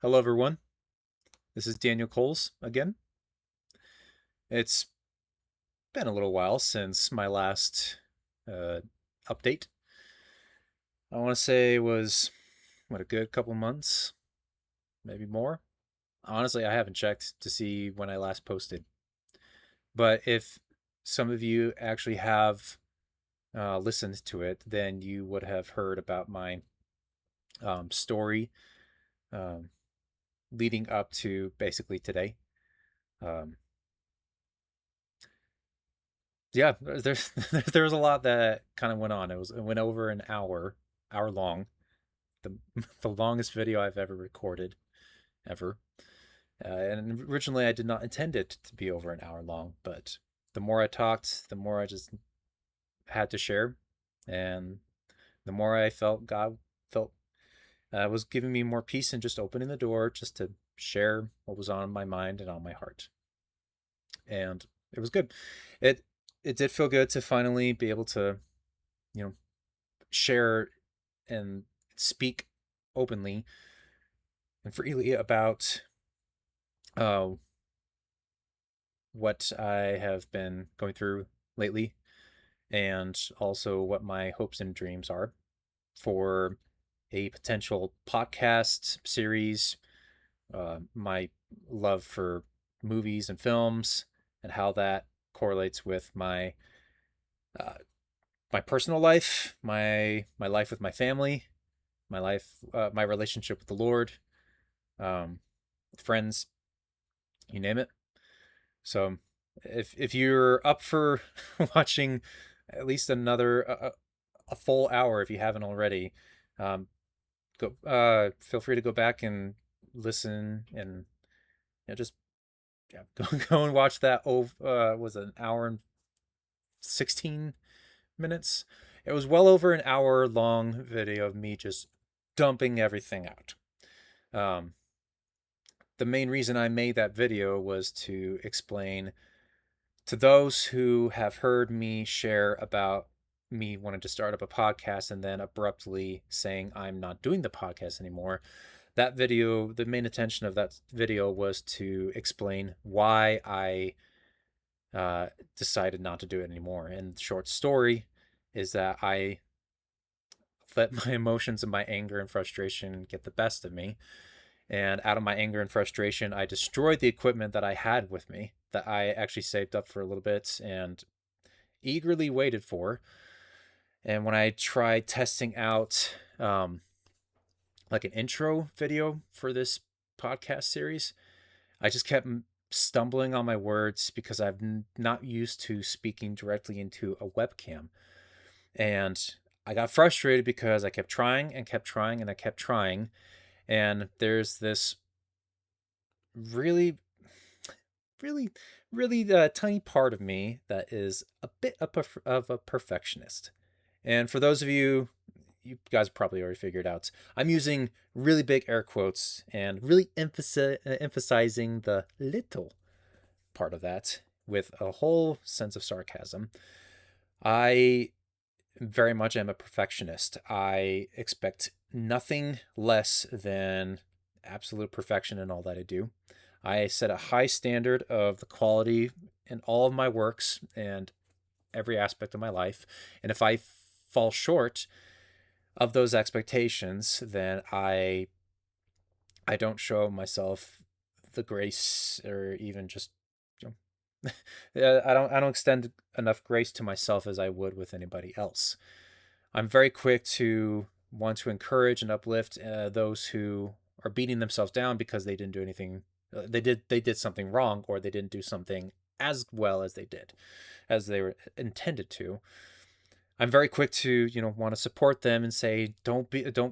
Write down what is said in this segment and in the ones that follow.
Hello, everyone. This is Daniel Coles again. It's been a little while since my last uh, update. I want to say it was, a good couple months, maybe more. Honestly, I haven't checked to see when I last posted. But if some of you actually have listened to it, then you would have heard about my story um, leading up to basically today. Um, yeah, there's there was a lot that kind of went on. It went over an hour long, the the longest video I've ever recorded ever. And originally I did not intend it to be over an hour long, but the more I talked, the more I just had to share, and the more I felt God felt was giving me more peace and just opening the door just to share what was on my mind and on my heart. And it was good. It it did feel good to finally be able to, you know, share and speak openly and freely about uh, what I have been going through lately, and also what my hopes and dreams are for a potential podcast series, my love for movies and films, and how that correlates with uh, my personal life, my life with my family, my relationship with the Lord, um, friends, you name it. So if you're up for watching at least another a full hour, if you haven't already, um, go feel free to go back and listen, and just go and watch that. Was it an hour and 16 minutes? It was well over an hour long video of me just dumping everything out. Um, the main reason I made that video was to explain to those who have heard me share about me wanting to start up a podcast and then abruptly saying I'm not doing the podcast anymore. That video, the main intention of that video was to explain why I decided not to do it anymore. And the short story is that I let my emotions and my anger and frustration get the best of me. And out of my anger and frustration, I destroyed the equipment that I had with me that I actually saved up for a little bit and eagerly waited for. And when I tried testing out like an intro video for this podcast series, I just kept stumbling on my words because I'm not used to speaking directly into a webcam. And I got frustrated because I kept trying and kept trying and I kept trying. And there's this really, really, really tiny part of me that is a bit of a perfectionist. And for those of you, you guys probably already figured out, I'm using really big air quotes and really emphasizing the little part of that with a whole sense of sarcasm. I very much am a perfectionist. I expect nothing less than absolute perfection in all that I do. I set a high standard of the quality in all of my works and every aspect of my life. And if I fall short of those expectations, then I don't show myself the grace, or even just, you I don't extend enough grace to myself as I would with anybody else. I'm very quick to want to encourage and uplift those who are beating themselves down because they didn't do anything. They did something wrong, or they didn't do something as well as they were intended to. I'm very quick to, want to support them and say, don't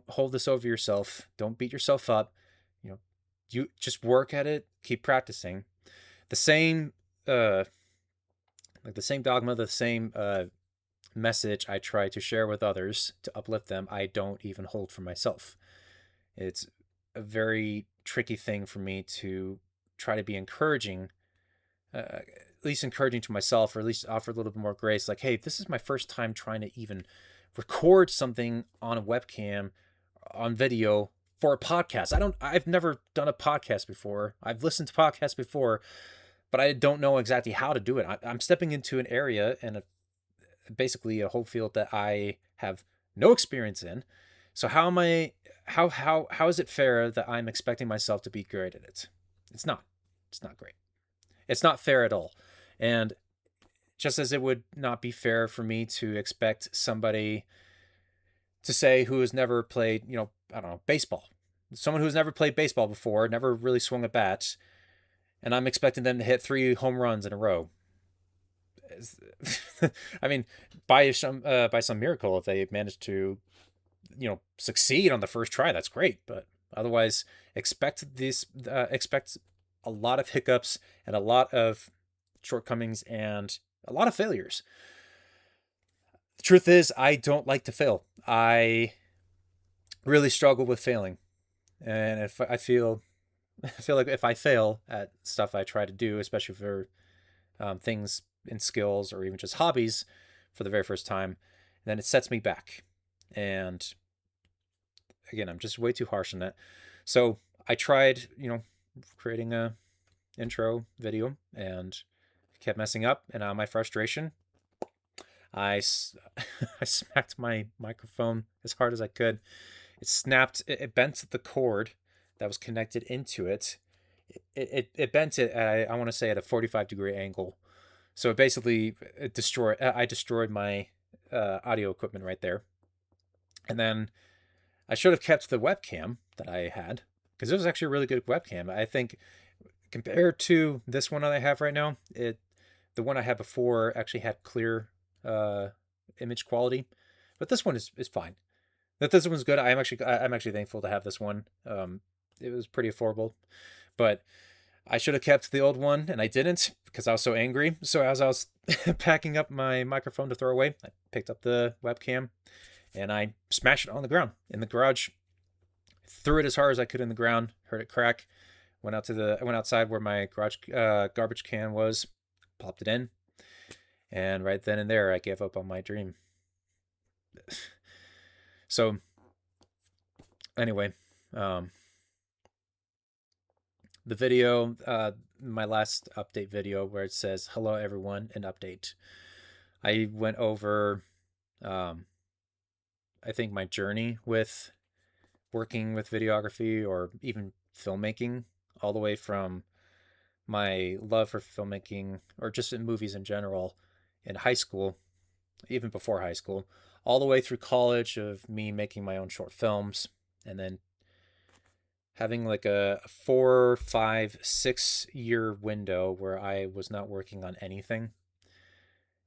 hold this over yourself. Don't beat yourself up. You know, you just work at it, keep practicing. The same, like the same dogma, the same message I try to share with others to uplift them, I don't even hold for myself. It's a very tricky thing for me to try to be encouraging, at least encouraging to myself, or at least offer a little bit more grace. Like, hey, this is my first time trying to even record something on a webcam, on video for a podcast. I've never done a podcast before. I've listened to podcasts before, but I don't know exactly how to do it. I'm stepping into an area and basically a whole field that I have no experience in. So how am I? How is it fair that I'm expecting myself to be great at it? It's not. It's not great. It's not fair at all. And just as it would not be fair for me to expect somebody to say who has never played, I don't know, baseball. Someone who's never played baseball before, never really swung a bat, and I'm expecting them to hit 3 home runs in a row. I mean, by some miracle, if they manage to, succeed on the first try, that's great. But otherwise, expect a lot of hiccups and a lot of shortcomings and a lot of failures. The truth is, I don't like to fail. I really struggle with failing, and if I feel, I feel like if I fail at stuff I try to do, especially for things in skills or even just hobbies for the very first time, then it sets me back. And again, I'm just way too harsh on that. So I tried, creating a intro video and kept messing up. And out of my frustration, I smacked my microphone as hard as I could. It snapped. It bent the cord that was connected into it. It bent it at, I want to say, at a 45-degree angle. So it basically destroyed. I destroyed my audio equipment right there. And then I should have kept the webcam that I had, because it was actually a really good webcam. I think compared to this one that I have right now, the one I had before actually had clear image quality, but this one is fine. That this one's good. I'm actually thankful to have this one. It was pretty affordable, but I should have kept the old one, and I didn't because I was so angry. So as I was packing up my microphone to throw away, I picked up the webcam and I smashed it on the ground in the garage. Threw it as hard as I could in the ground. Heard it crack. I went outside where my garage garbage can was. Popped it in, and right then and there, I gave up on my dream. So, anyway, the video, my last update video where it says, "Hello everyone," an update. I went over, I think, my journey with working with videography or even filmmaking, all the way from my love for filmmaking or just in movies in general in high school, even before high school, all the way through college of me making my own short films, and then having like a 4, 5, 6 year window where I was not working on anything.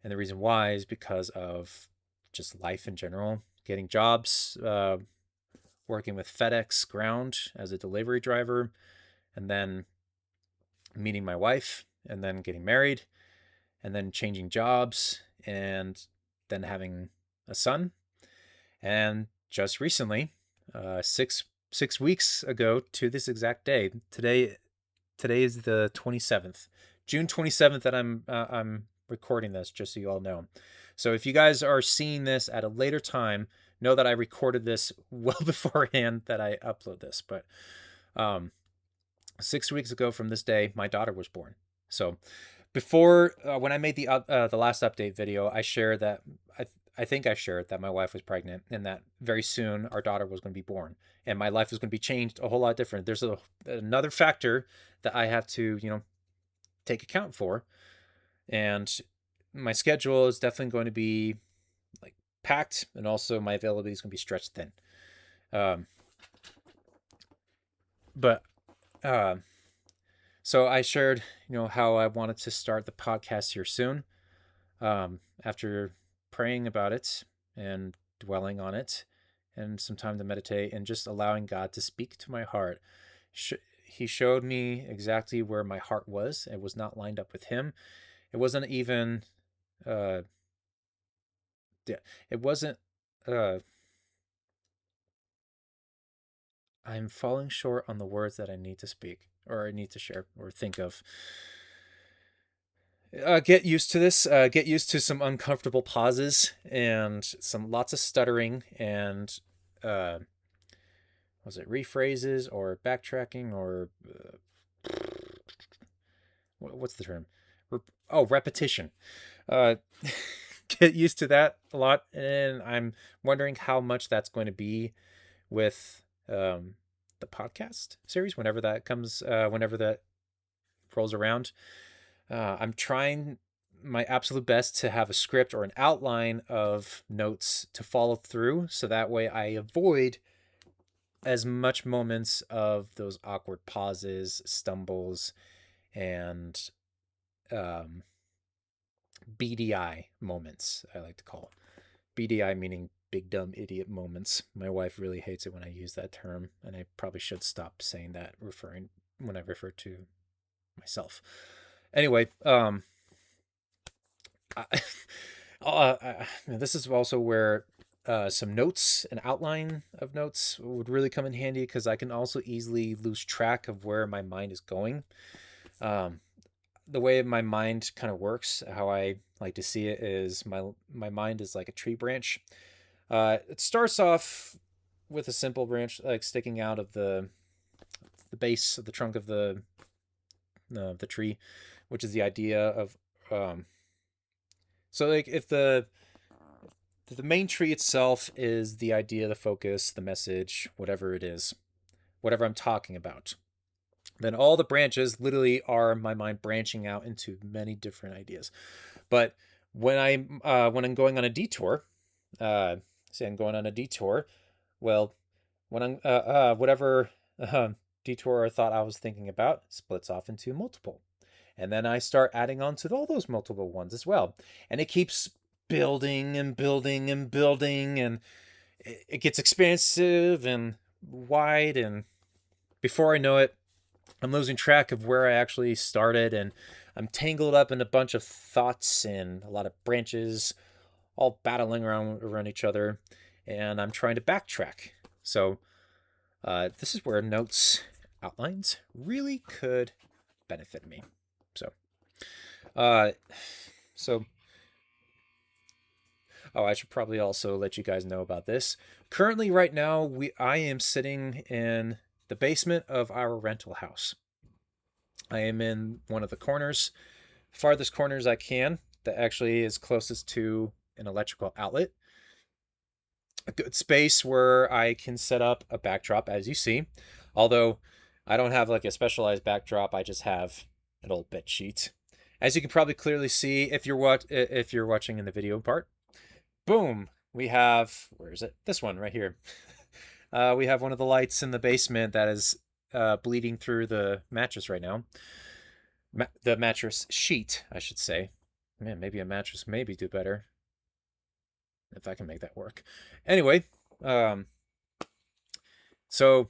And the reason why is because of just life in general, getting jobs, working with FedEx Ground as a delivery driver, and then meeting my wife, and then getting married, and then changing jobs, and then having a son. And just recently, 6 weeks ago to this exact day, today is the 27th, June 27th, that I'm recording this, just so you all know. So if you guys are seeing this at a later time, know that I recorded this well beforehand that I upload this. But 6 weeks ago from this day, my daughter was born. So before, when I made the last update video, I shared that I think I shared that my wife was pregnant and that very soon our daughter was going to be born and my life was going to be changed a whole lot different. There's another factor that I have to, take account for, and my schedule is definitely going to be like packed, and also my availability is going to be stretched thin. But so I shared, how I wanted to start the podcast here soon. After praying about it and dwelling on it, and some time to meditate and just allowing God to speak to my heart. He showed me exactly where my heart was. It was not lined up with Him. It wasn't even, yeah, it wasn't, I'm falling short on the words that I need to speak or I need to share or think of. Get used to this. Get used to some uncomfortable pauses and some lots of stuttering and was it rephrases or backtracking or what's the term? Repetition. Uh, get used to that a lot, and I'm wondering how much that's going to be with the podcast series whenever that comes, whenever that rolls around. I'm trying my absolute best to have a script or an outline of notes to follow through, so that way I avoid as much moments of those awkward pauses, stumbles, and BDI moments, I like to call. BDI meaning big dumb idiot moments. My wife really hates it when I use that term, and I probably should stop saying that when I refer to myself. Anyway, this is also where some notes, an outline of notes would really come in handy, because I can also easily lose track of where my mind is going. The way my mind kind of works, how I like to see it, is my mind is like a tree branch. It starts off with a simple branch, like sticking out of the base of the trunk of the tree, which is the idea of so like if the main tree itself is the idea, the focus, the message, whatever it is, whatever I'm talking about, then all the branches literally are my mind branching out into many different ideas. But when I'm going on a detour, say I'm going on a detour, well, when I'm whatever detour I thought I was thinking about splits off into multiple, and then I start adding on to all those multiple ones as well, and it keeps building and building and building, and it gets expansive and wide, and before I know it, I'm losing track of where I actually started, and I'm tangled up in a bunch of thoughts and a lot of branches all battling around each other, and I'm trying to backtrack. So this is where notes, outlines really could benefit me. So, uh, so oh, I should probably also let you guys know about this. Currently, right now, I am sitting in the basement of our rental house. I am in one of the corners, farthest corners I can, that actually is closest to an electrical outlet. A good space where I can set up a backdrop, as you see. Although I don't have like a specialized backdrop, I just have an old bed sheet. As you can probably clearly see if you're watching in the video part. Boom! We have, where is it? This one right here. We have one of the lights in the basement that is bleeding through the mattress right now. The mattress sheet, I should say. Man, maybe a mattress maybe do better, if I can make that work. Anyway, so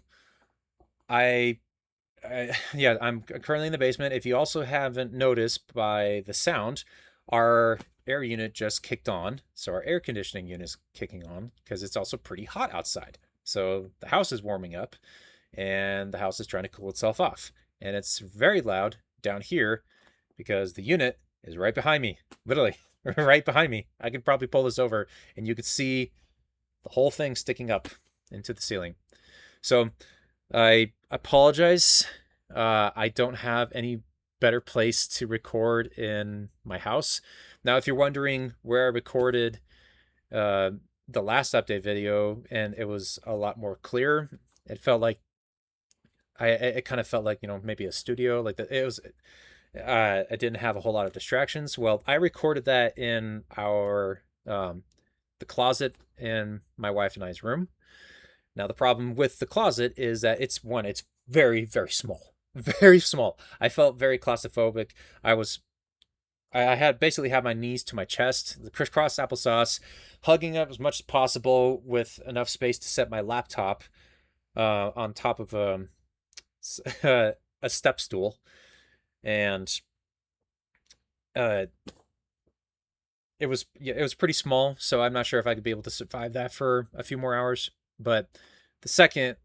yeah, I'm currently in the basement. If you also haven't noticed by the sound, our air unit just kicked on. So our air conditioning unit is kicking on because it's also pretty hot outside. So the house is warming up and the house is trying to cool itself off. And it's very loud down here because the unit is right behind me, literally right behind me. I could probably pull this over and you could see the whole thing sticking up into the ceiling. So I apologize. I don't have any better place to record in my house. Now, if you're wondering where I recorded the last update video and it was a lot more clear, it felt like it kind of felt like, maybe a studio, like it was, I didn't have a whole lot of distractions. Well, I recorded that in the closet in my wife and I's room. Now, the problem with the closet is that it's very, very small, very small. I felt very claustrophobic. I had basically had my knees to my chest, the crisscross applesauce, hugging up as much as possible with enough space to set my laptop on top of a step stool. And it was pretty small, so I'm not sure if I could be able to survive that for a few more hours. But the second,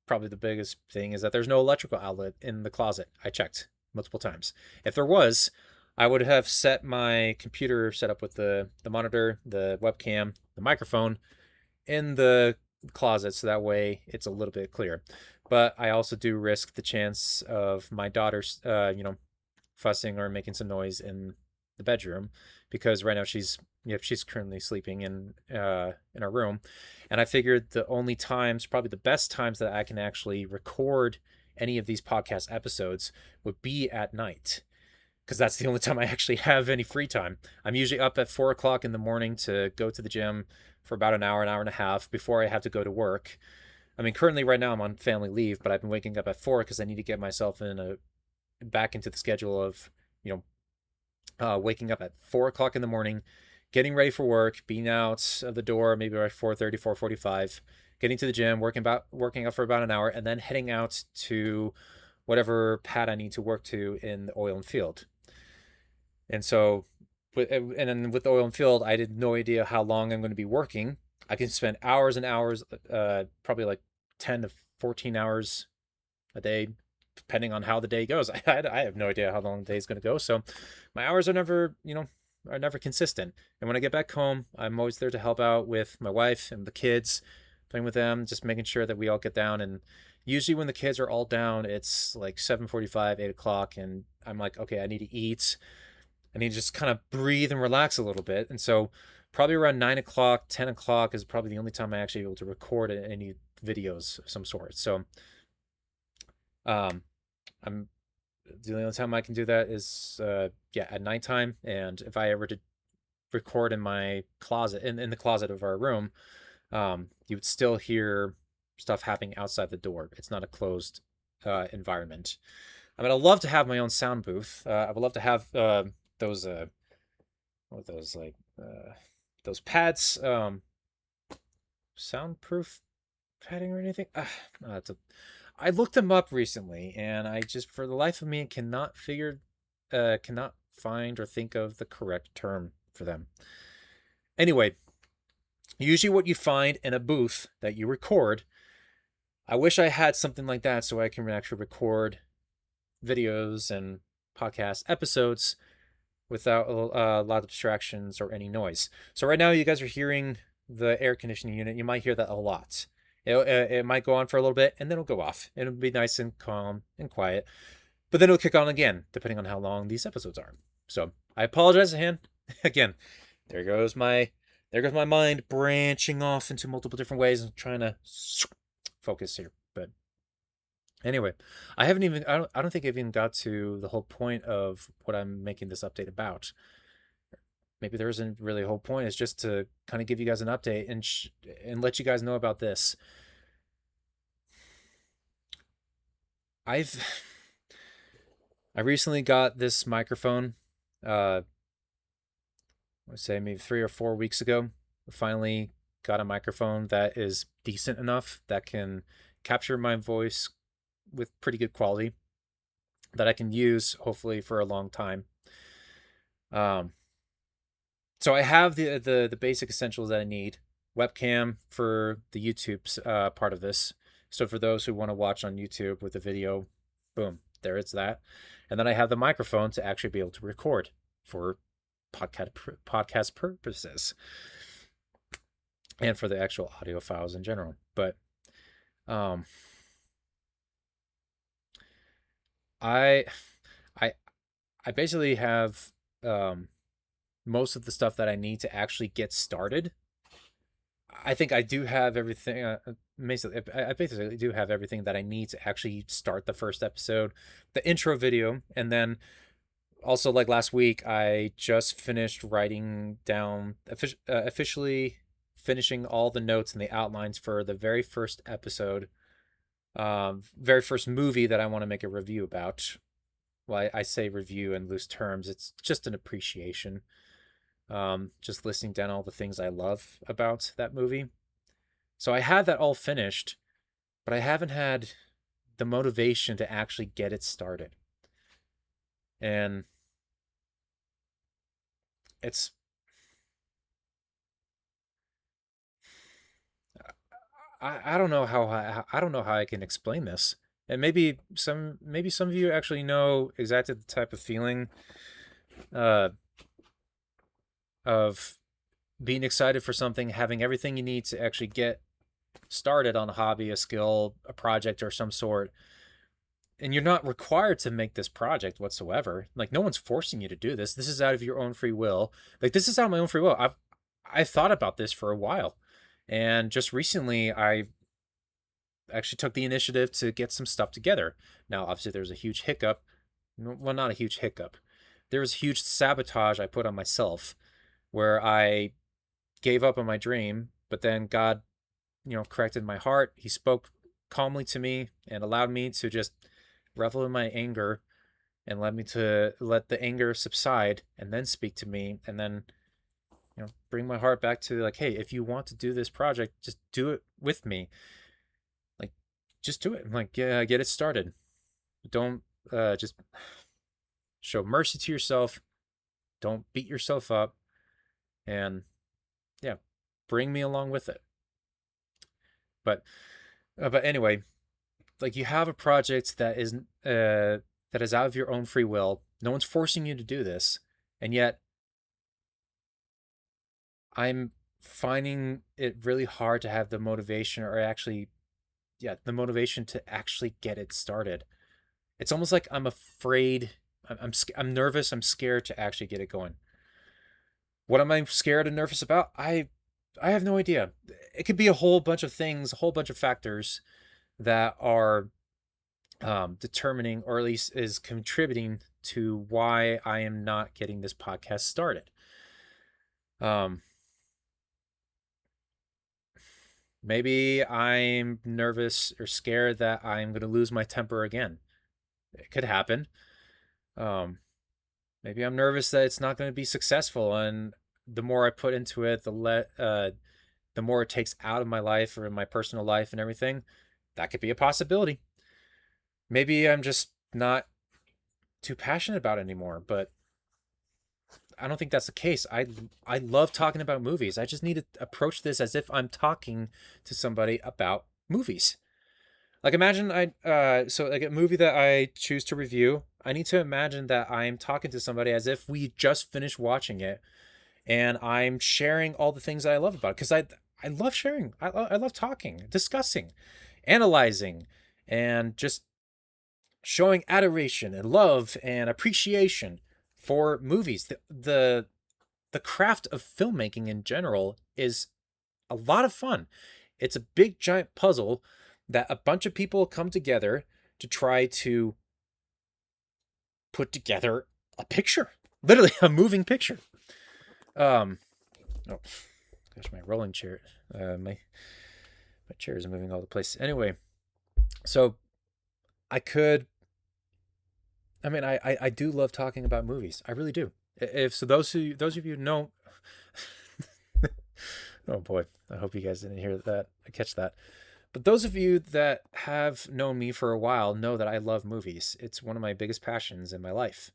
probably the biggest thing, is that there's no electrical outlet in the closet. I checked multiple times. If there was, I would have set my computer set up with the monitor, the webcam, the microphone in the closet, so that way it's a little bit clearer. But I also do risk the chance of my daughter's, fussing or making some noise in the bedroom, because right now she's currently sleeping in our room, and I figured the only times, probably the best times that I can actually record any of these podcast episodes would be at night, because that's the only time I actually have any free time. I'm usually up at 4 o'clock in the morning to go to the gym for about an hour and a half before I have to go to work. I mean, currently right now I'm on family leave, but I've been waking up at 4 because I need to get myself back into the schedule of, you waking up at 4 o'clock in the morning, getting ready for work, being out of the door maybe by 4:30, 4:45, getting to the gym, working out for about an hour, and then heading out to whatever pad I need to work to in the oil and field. And so, and then with the oil and field, I had no idea how long I'm going to be working. I can spend hours and hours, probably like 10 to 14 hours a day, depending on how the day goes. I have no idea how long the day is going to go. So my hours are never consistent. And when I get back home, I'm always there to help out with my wife and the kids, playing with them, just making sure that we all get down. And usually when the kids are all down, it's like 7:45, 8 o'clock. And I'm like, okay, I need to eat. I need to just kind of breathe and relax a little bit. And so probably around 9 o'clock, 10 o'clock is probably the only time I actually able to record any videos of some sort. So um, I'm the only time I can do that is at nighttime. And if I ever did record in my closet, in the closet of our room, you would still hear stuff happening outside the door. It's not a closed environment. I mean, I'd love to have my own sound booth. I would love to have those what are those, like, those pads, soundproof padding or anything. I looked them up recently, and I just, for the life of me, cannot find or think of the correct term for them. Anyway, usually what you find in a booth that you record, I wish I had something like that so I can actually record videos and podcast episodes without a lot of distractions or any noise. So right now you guys are hearing the air conditioning unit. You might hear that a lot. It might go on for a little bit and then it'll go off. It'll be nice and calm and quiet, but then it'll kick on again depending on how long these episodes are. So I apologize again. There goes my mind branching off into multiple different ways and trying to focus here. But anyway, I don't think I've even got to the whole point of what I'm making this update about. Maybe there isn't really a whole point. It's just to kind of give you guys an update and let you guys know about this. I recently got this microphone. I would say maybe 3 or 4 weeks ago. Finally got a microphone that is decent enough that can capture my voice with pretty good quality, that I can use hopefully for a long time. So I have the basic essentials that I need. Webcam for the YouTube's part of this. So for those who want to watch on YouTube with a video, boom, there it's that. And then I have the microphone to actually be able to record for podcast purposes and for the actual audio files in general. But I I basically have most of the stuff that I need to actually get started. I think I do have everything. I basically do have everything that I need to actually start the first episode, the intro video, and then also, like last week, I just finished writing down, officially finishing all the notes and the outlines for the very first episode, very first movie that I want to make a review about. Well, I say review in loose terms. It's just an appreciation. Just listing down all the things I love about that movie. So I had that all finished, but I haven't had the motivation to actually get it started. And it's I don't know how I don't know how I can explain this. And maybe some of you actually know exactly the type of feeling uh, of being excited for something, having everything you need to actually get started on a hobby, a skill, a project, or some sort, and you're not required to make this project whatsoever. Like, no one's forcing you to do this. This is out of your own free will. Like, this is out of my own free will. I thought about this for a while, and just recently I actually took the initiative to get some stuff together. Now, obviously, there's a huge hiccup. Well, not a huge hiccup. There was a huge sabotage I put on myself, where I gave up on my dream, but then God, corrected my heart. He spoke calmly to me and allowed me to just revel in my anger, and let me to let the anger subside and then speak to me, and then bring my heart back to, like, hey, if you want to do this project, just do it with me. Like, just do it. Like, yeah, get it started. Don't just show mercy to yourself. Don't beat yourself up, and yeah, bring me along with it. But anyway, like, you have a project that is out of your own free will. No one's forcing you to do this, and yet I'm finding it really hard to have the motivation, or actually, yeah, the motivation to actually get it started. It's almost like I'm afraid. I'm nervous. I'm scared to actually get it going. What am I scared and nervous about? I have no idea. It could be a whole bunch of things, a whole bunch of factors that are determining, or at least is contributing to why I am not getting this podcast started. Maybe I'm nervous or scared that I'm going to lose my temper again. It could happen. Maybe I'm nervous that it's not going to be successful, and the more I put into it, the more it takes out of my life or in my personal life and everything. That could be a possibility. Maybe I'm just not too passionate about it anymore, but I don't think that's the case. I love talking about movies. I just need to approach this as if I'm talking to somebody about movies. Like, imagine so like a movie that I choose to review, I need to imagine that I'm talking to somebody as if we just finished watching it, and I'm sharing all the things that I love about it, because I love sharing. I love talking, discussing, analyzing, and just showing adoration and love and appreciation for movies. The craft of filmmaking in general is a lot of fun. It's a big giant puzzle that a bunch of people come together to try to put together a picture, literally a moving picture. Oh gosh, my rolling chair, my chair is moving all the place. Anyway, so I could. I mean, I do love talking about movies. I really do. If so, those of you know. Oh boy, I hope you guys didn't hear that. Catch that. But those of you that have known me for a while know that I love movies. It's one of my biggest passions in my life.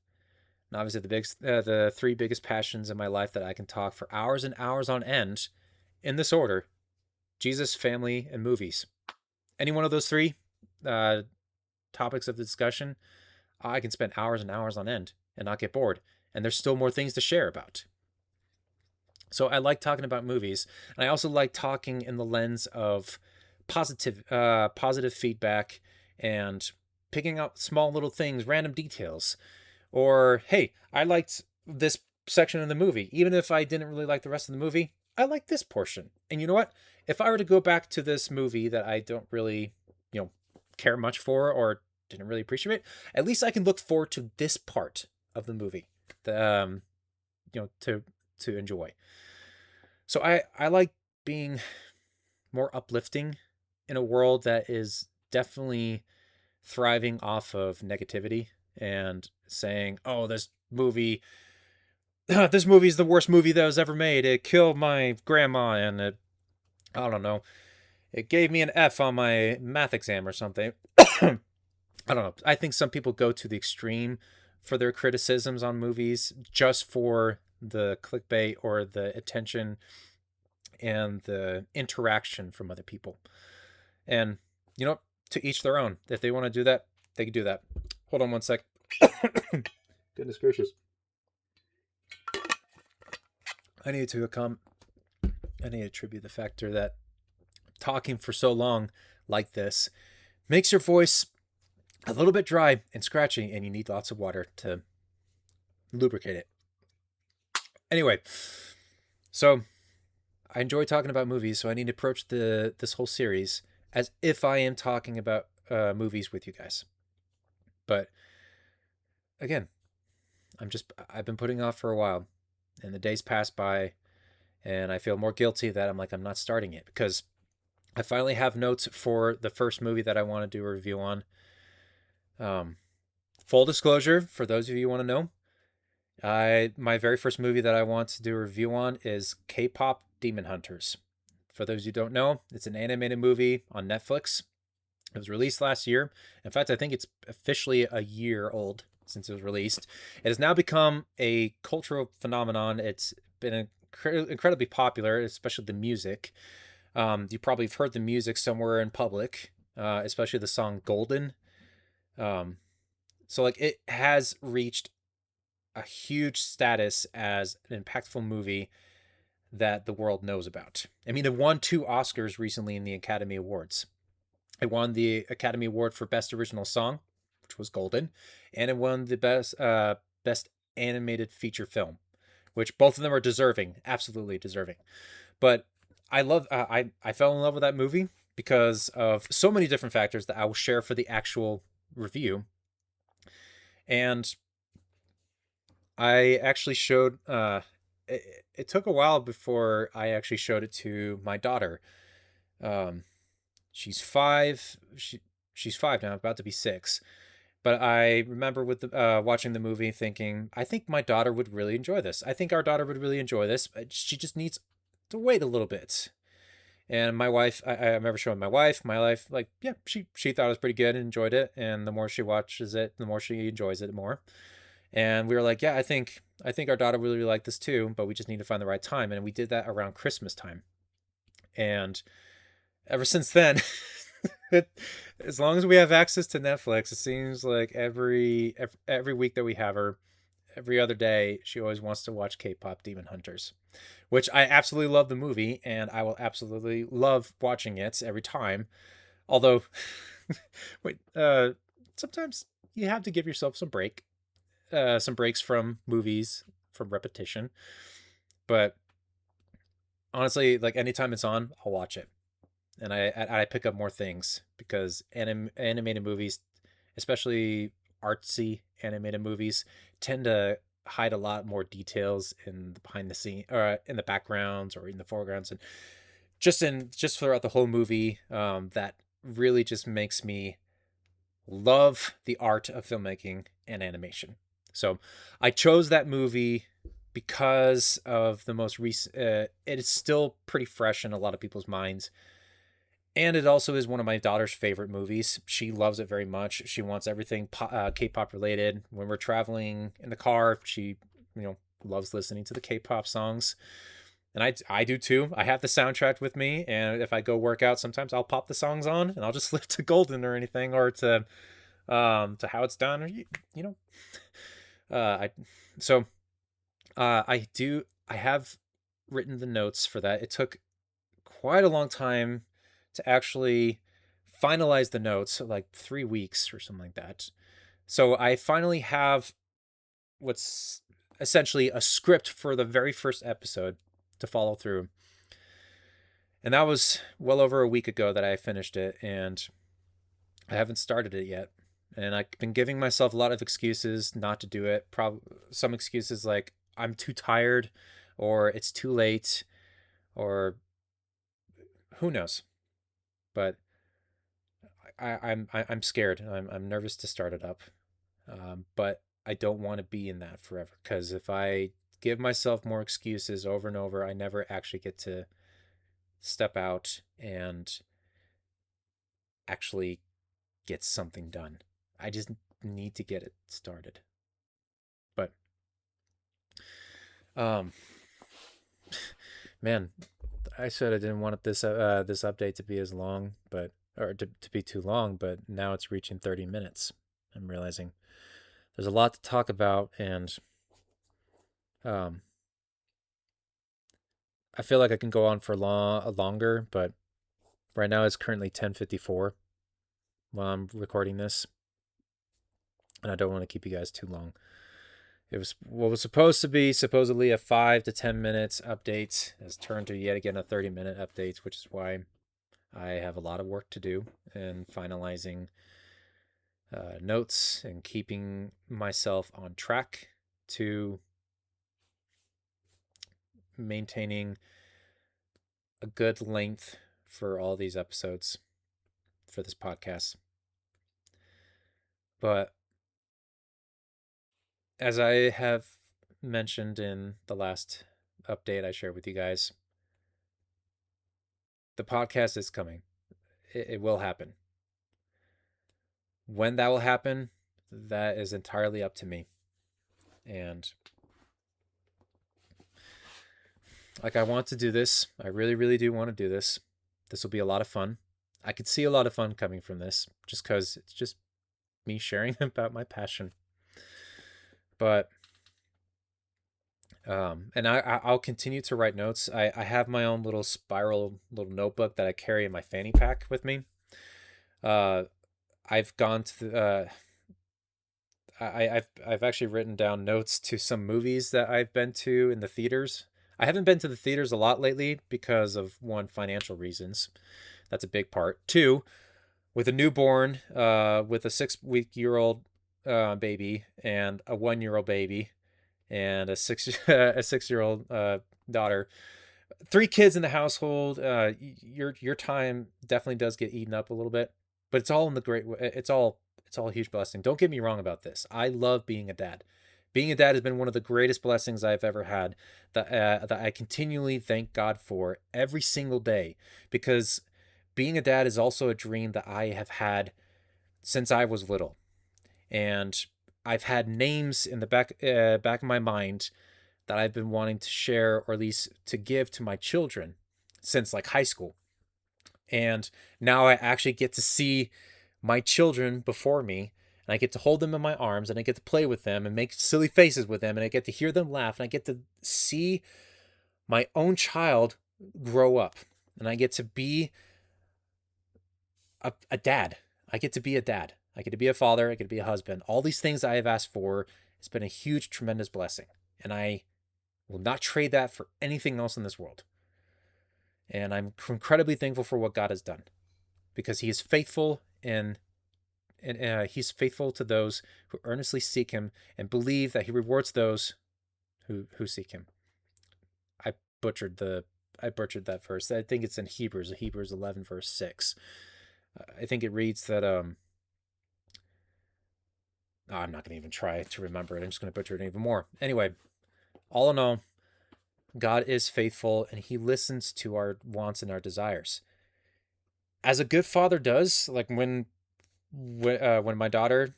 And obviously, the three biggest passions in my life that I can talk for hours and hours on end, in this order: Jesus, family, and movies. Any one of those three topics of the discussion, I can spend hours and hours on end and not get bored. And there's still more things to share about. So I like talking about movies, and I also like talking in the lens of positive feedback, and picking out small little things, random details. Or, hey, I liked this section of the movie. Even if I didn't really like the rest of the movie, I like this portion. And you know what? If I were to go back to this movie that I don't really, care much for, or didn't really appreciate, at least I can look forward to this part of the movie, to enjoy. So I like being more uplifting in a world that is definitely thriving off of negativity, and saying, "Oh, this movie is the worst movie that was ever made. It killed my grandma, and I don't know, it gave me an F on my math exam or something." I don't know. I think some people go to the extreme for their criticisms on movies, just for the clickbait or the attention and the interaction from other people. And, to each their own. If they want to do that, they can do that. Hold on one sec. Goodness gracious. I need to attribute the factor that talking for so long like this makes your voice a little bit dry and scratchy, and you need lots of water to lubricate it. Anyway, so I enjoy talking about movies, so I need to approach this whole series as if I am talking about movies with you guys. But again, I've been putting off for a while, and the days pass by, and I feel more guilty that I'm not starting it because I finally have notes for the first movie that I want to do a review on. Um, Full disclosure, for those of you who want to know, my very first movie that I want to do a review on is K-pop Demon Hunters. For those who don't know, it's an animated movie on Netflix. It was released last year. In fact, I think it's officially a year old since it was released. It has now become a cultural phenomenon. It's been incredibly popular, especially the music. You probably have heard the music somewhere in public, especially the song Golden. Um, so like it has reached a huge status as an impactful movie that the world knows about. I mean, it won 2 Oscars recently in the Academy Awards. It won the Academy Award for Best Original Song, which was Golden, and it won the Best Animated Feature Film, which both of them are deserving, absolutely deserving. But I fell in love with that movie because of so many different factors that I will share for the actual review. And I actually showed it took a while before I actually showed it to my daughter. She's 5. She's 5 now, about to be 6. But I remember with watching the movie thinking, I think my daughter would really enjoy this. I think our daughter would really enjoy this. She just needs to wait a little bit. And my wife, I remember showing my wife, like, yeah, she thought it was pretty good and enjoyed it. And the more she watches it, the more she enjoys it more. And we were like, yeah, I think our daughter would really like this too, but we just need to find the right time. And we did that around Christmas time. And ever since then, as long as we have access to Netflix, it seems like every week that we have her, every other day, she always wants to watch K-pop Demon Hunters, which I absolutely love the movie, and I will absolutely love watching it every time. Although, wait, sometimes you have to give yourself some breaks from movies, from repetition. But honestly, like anytime it's on, I'll watch it, and I pick up more things because animated movies, especially artsy animated movies, tend to hide a lot more details in the behind the scene or in the backgrounds or in the foregrounds, and just throughout the whole movie. That really just makes me love the art of filmmaking and animation. So I chose that movie because of the most recent. It is still pretty fresh in a lot of people's minds, and it also is one of my daughter's favorite movies. She loves it very much. She wants everything K-pop related. When we're traveling in the car, she, loves listening to the K-pop songs. And I do too. I have the soundtrack with me, and if I go work out, sometimes I'll pop the songs on and I'll just lift to Golden or anything, or to How It's Done, or you know. I so I have written the notes for that. It took quite a long time to actually finalize the notes, like 3 weeks or something like that. So I finally have what's essentially a script for the very first episode to follow through. And that was well over a week ago that I finished it, and I haven't started it yet. And I've been giving myself a lot of excuses not to do it. Some excuses like I'm too tired, or it's too late, or who knows. But I'm scared. I'm nervous to start it up. But I don't want to be in that forever, because if I give myself more excuses over and over, I never actually get to step out and actually get something done. I just need to get it started. But um man, I said I didn't want this update to be as long, but or to be too long, but now it's reaching 30 minutes. I'm realizing there's a lot to talk about, and um I feel like I can go on for longer, but Right now it's currently 10:54 while I'm recording this, and I don't want to keep you guys too long. It was what was supposed to be supposedly a 5 to 10 minutes update has turned to yet again a 30-minute update, which is why I have a lot of work to do in finalizing notes and keeping myself on track to maintaining a good length for all these episodes for this podcast. But as I have mentioned in the last update I shared with you guys, the podcast is coming. It will happen. When that will happen, that is entirely up to me. And like, I want to do this. I really, really do want to do this. This will be a lot of fun. I could see a lot of fun coming from this just because it's just me sharing about my passion. But and I'll continue to write notes. I have my own little spiral little notebook that I carry in my fanny pack with me. I've gone to the, I've actually written down notes to some movies that I've been to in the theaters. I haven't been to the theaters a lot lately because of, one, financial reasons. That's a big part. Two, with a newborn, with a 6-week-year-old baby and a 1-year-old baby and a 6-year-old daughter, 3 kids in the household. Your time definitely does get eaten up a little bit, but it's all in the great. It's all a huge blessing. Don't get me wrong about this. I love being a dad. Being a dad has been one of the greatest blessings I've ever had. That I continually thank God for every single day, because being a dad is also a dream that I have had since I was little, and I've had names in the back of my mind that I've been wanting to share, or at least to give to my children, since like high school. And now I actually get to see my children before me, and I get to hold them in my arms, and I get to play with them and make silly faces with them, and I get to hear them laugh, and I get to see my own child grow up, and I get to be a dad. I get to be a dad. I get to be a father. I get to be a husband. All these things I have asked for. It's been a huge, tremendous blessing, and I will not trade that for anything else in this world. And I'm incredibly thankful for what God has done, because He is faithful, and He's faithful to those who earnestly seek Him and believe that He rewards those who seek Him. I butchered that verse. I think it's in Hebrews 11 verse 6. I think it reads that I'm not going to even try to remember it. I'm just going to butcher it even more. Anyway, all in all, God is faithful, and He listens to our wants and our desires, as a good father does. Like when my daughter,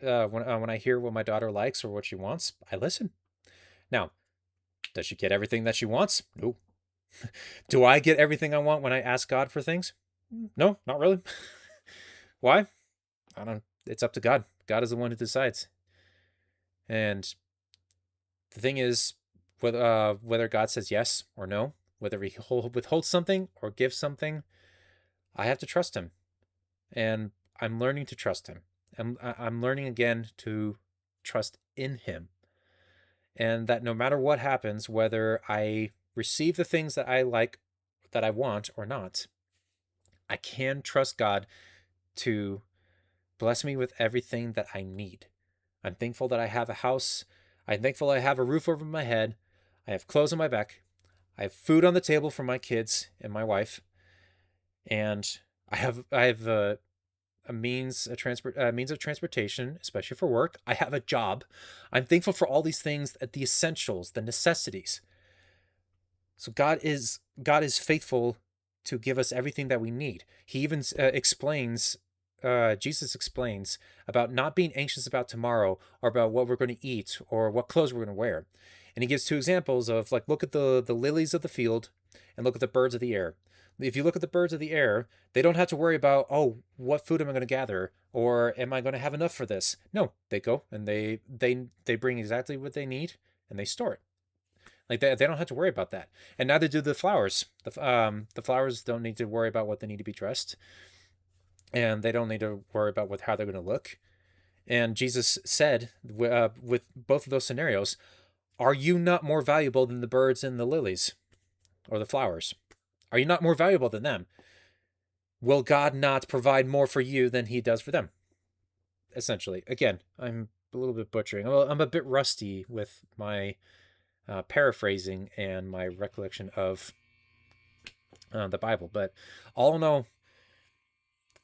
when I hear what my daughter likes or what she wants, I listen. Now, does she get everything that she wants? No. Do I get everything I want when I ask God for things? No, not really. Why? I don't. It's up to God. God is the one who decides. And the thing is, whether God says yes or no, whether He withholds something or gives something, I have to trust Him, and I'm learning to trust Him. I'm learning again to trust in Him, and that no matter what happens, whether I receive the things that I like, that I want or not, I can trust God to bless me with everything that I need. I'm thankful that I have a house. I'm thankful I have a roof over my head. I have clothes on my back. I have food on the table for my kids and my wife, and I have a means of transportation, especially for work. I have a job. I'm thankful for all these things, the essentials, the necessities. So God is faithful to give us everything that we need. He even explains. Jesus explains about not being anxious about tomorrow, or about what we're going to eat or what clothes we're going to wear. And He gives 2 examples of, like, look at the lilies of the field and look at the birds of the air. If you look at the birds of the air, they don't have to worry about, oh, what food am I going to gather, or am I going to have enough for this? No, they go and they bring exactly what they need, and they store it. Like they don't have to worry about that, and neither do the flowers. The flowers don't need to worry about what they need to be dressed, and they don't need to worry about how they're going to look. And Jesus said, with both of those scenarios, "Are you not more valuable than the birds and the lilies, or the flowers? Are you not more valuable than them? Will God not provide more for you than He does for them?" Essentially, again, I'm a little bit butchering. I'm a bit rusty with my paraphrasing and my recollection of the Bible, but all in all,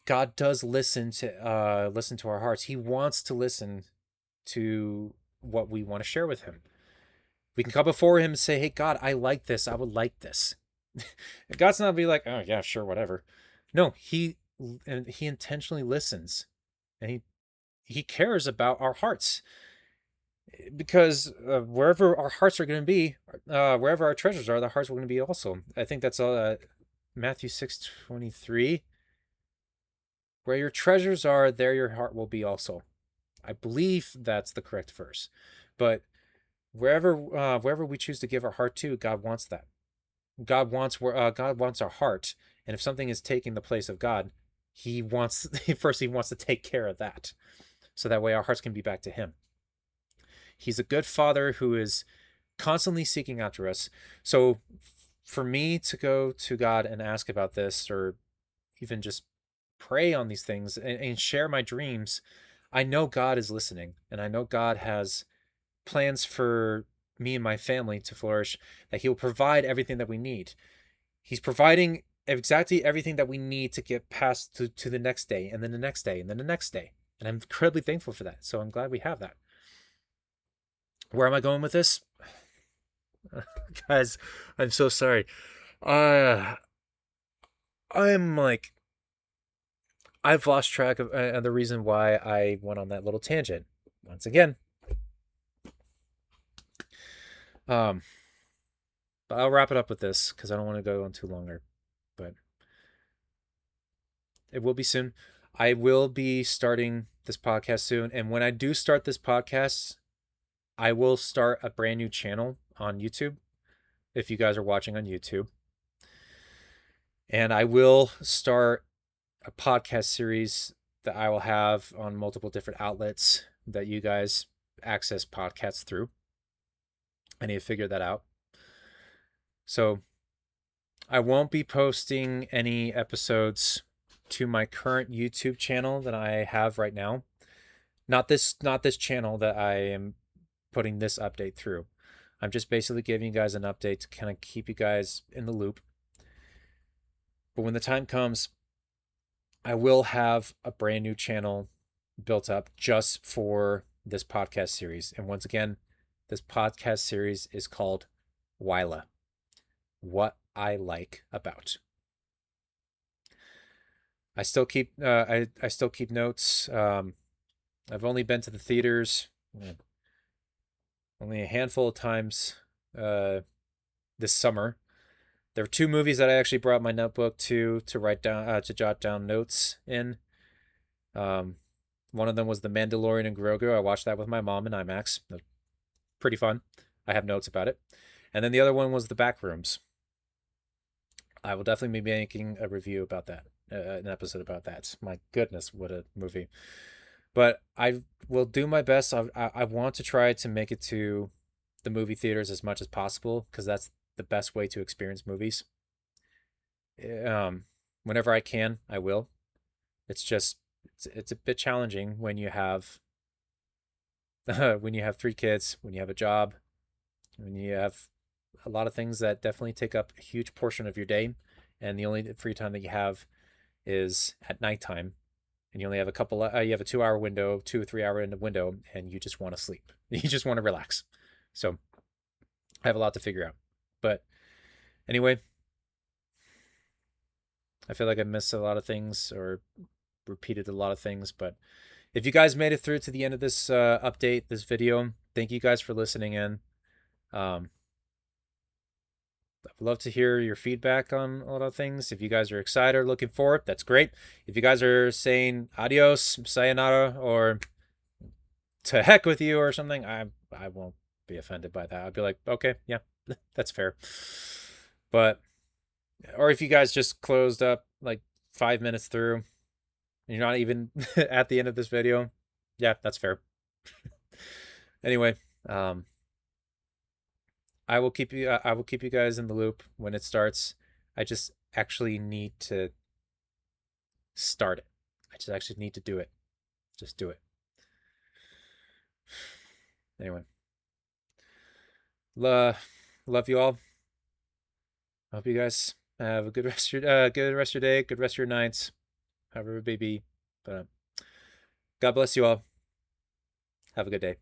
God does listen to our hearts. He wants to listen to what we want to share with Him. We can come before Him and say, "Hey, God, I like this. I would like this." God's not be like, "Oh yeah, sure, whatever." No, He intentionally listens, and He cares about our hearts, because wherever our hearts are going to be, wherever our treasures are, the hearts are going to be also. I think that's Matthew 6:23. Where your treasures are, there your heart will be also. I believe that's the correct verse. But wherever we choose to give our heart to, God wants that. God wants our heart, and if something is taking the place of God, He wants first He wants to take care of that, so that way our hearts can be back to Him. He's a good Father who is constantly seeking after us. So for me to go to God and ask about this, or even just pray on these things and share my dreams, I know God is listening, and I know God has plans for me and my family to flourish, that He'll provide everything that we need. He's providing exactly everything that we need to get past to the next day, and then the next day, and then the next day. And I'm incredibly thankful for that. So I'm glad we have that. Where am I going with this? Guys, I'm so sorry. Uh, I'm like, I've lost track of the reason why I went on that little tangent. Once again, but I'll wrap it up with this because I don't want to go on too longer. But it will be soon. I will be starting this podcast soon, and when I do start this podcast, I will start a brand new channel on YouTube, if you guys are watching on YouTube. And I will start a podcast series that I will have on multiple different outlets that you guys access podcasts through. I need to figure that out. So I won't be posting any episodes to my current YouTube channel that I have right now. Not this channel that I am putting this update through. I'm just basically giving you guys an update to kind of keep you guys in the loop. But when the time comes, I will have a brand new channel built up just for this podcast series. And once again, this podcast series is called WILA, What I Like About. I still keep I still keep notes. I've only been to the theaters only a handful of times this summer. There were 2 movies that I actually brought my notebook to write down to jot down notes in. One of them was The Mandalorian and Grogu. I watched that with my mom in IMAX. Pretty fun. I have notes about it. And then the other one was The Backrooms. I will definitely be making a review about that, an episode about that. My goodness, what a movie. But I will do my best. I want to try to make it to the movie theaters as much as possible, because that's the best way to experience movies. Whenever I can, I will. It's just it's a bit challenging when you have when you have 3 kids, when you have a job, when you have a lot of things that definitely take up a huge portion of your day, and the only free time that you have is at nighttime, and you only have you have a 2-hour window, 2 or 3-hour window, and you just want to sleep. You just want to relax. So I have a lot to figure out. But anyway, I feel like I missed a lot of things or repeated a lot of things. But if you guys made it through to the end of this update, this video, thank you guys for listening in. I'd love to hear your feedback on a lot of things. If you guys are excited or looking forward, that's great. If you guys are saying adios, sayonara, or to heck with you or something, I won't be offended by that. I'd be like, okay, yeah, That's fair. But, or if you guys just closed up like 5 minutes through, and you're not even at the end of this video, yeah, that's fair. Anyway, I will keep you guys in the loop when it starts. I just actually need to start it. I just actually need to do it. Just do it. Anyway, love you all. I hope you guys have a good rest of your day, good rest of your nights, however it may be. But God bless you all. Have a good day.